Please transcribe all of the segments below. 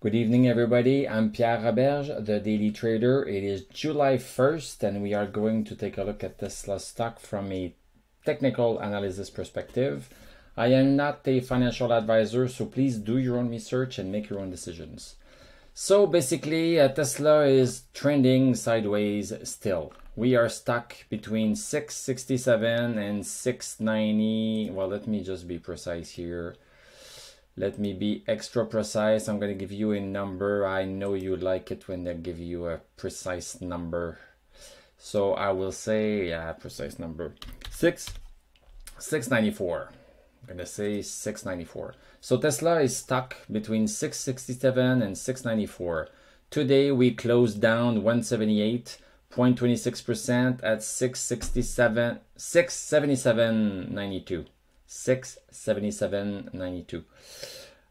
Good evening, everybody. I'm Pierre Roberge, the Daily Trader. It is July 1st, and we are going to take a look at Tesla stock from a technical analysis perspective. I am not a financial advisor, so please do your own research and make your own decisions. So basically, Tesla is trending sideways still. We are stuck between 667 and 690. Well, let me just be precise here. Let me be extra precise. I'm going to give you a number. I know you like it when they give you a precise number. So I will say, precise number. 694. I'm going to say 694. So Tesla is stuck between 667 and 694. Today we closed down 178.26% at 677.92. 677.92.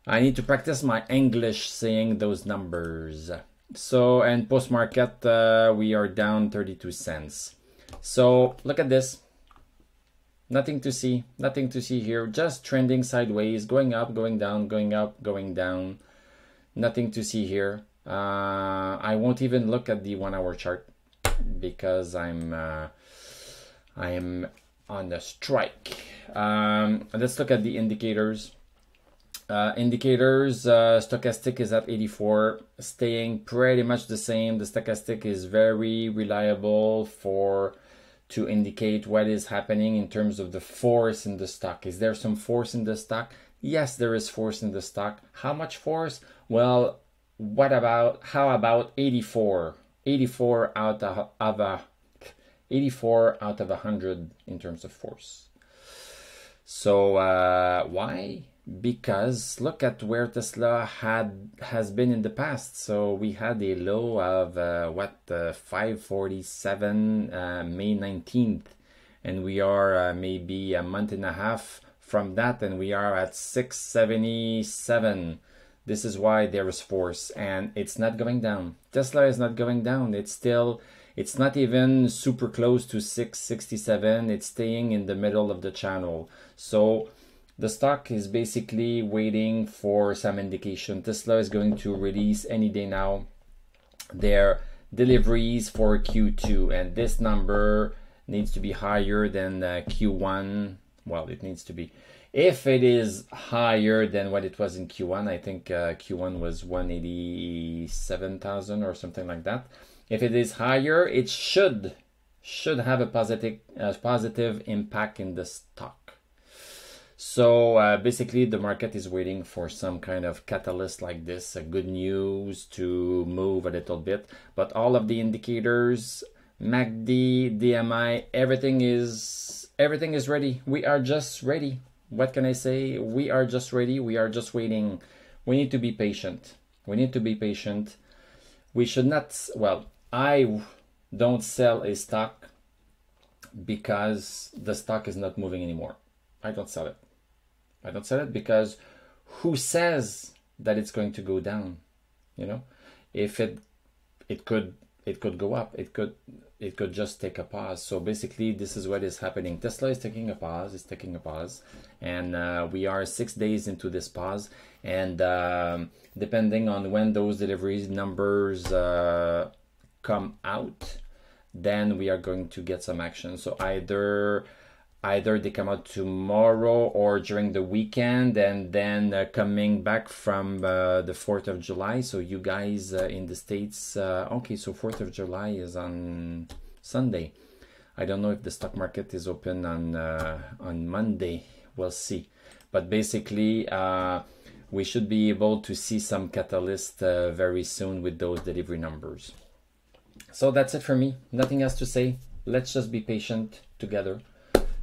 I need to practice my English saying those numbers. So, and post-market, we are down 32 cents. So, look at this. Nothing to see here. Just trending sideways, going up, going down, going up, going down. Nothing to see here. I won't even look at the 1 hour chart because I am on a strike. Let's look at the indicators. Stochastic is at 84, staying pretty much the same. The stochastic is very reliable to indicate what is happening in terms of the force in the stock. Is there some force in the stock? Yes, there is force in the stock. How much force? Well, how about 84? 84 out of 100 in terms of force. So why? Because look at where Tesla has been in the past. So we had a low of 547 May 19th, and we are maybe a month and a half from that, and we are at 677. This is why there is force, and it's not going down. Tesla is not going down. It's not even super close to 667. It's staying in the middle of the channel. So the stock is basically waiting for some indication. Tesla is going to release any day now their deliveries for Q2, and this number needs to be higher than Q1. Well, it needs to be. If it is higher than what it was in Q1, I think Q1 was 187,000 or something like that. If it is higher, it should have a positive impact in the stock. So basically, the market is waiting for some kind of catalyst like this, good news to move a little bit. But all of the indicators, MACD, DMI, everything is ready. We are just ready. What can I say? We are just ready. We are just waiting. We need to be patient. We should not. Well, I don't sell a stock because the stock is not moving anymore. I don't sell it. Because who says that it's going to go down? You know, if it could go up. It could just take a pause. So basically, this is what is happening. Tesla is taking a pause. And we are 6 days into this pause. And depending on when those deliveries numbers come out, then we are going to get some action. So either they come out tomorrow or during the weekend, and then coming back from the 4th of July. So you guys in the States, okay, so 4th of July is on Sunday. I don't know if the stock market is open on Monday. We'll see. But basically, we should be able to see some catalyst very soon with those delivery numbers. So that's it for me. Nothing else to say. Let's just be patient together.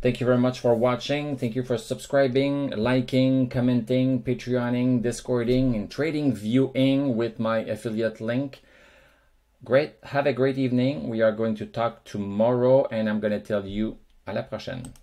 Thank you very much for watching. Thank you for subscribing, liking, commenting, Patreoning, Discording, and trading viewing with my affiliate link. Great. Have a great evening. We are going to talk tomorrow, and I'm going to tell you à la prochaine.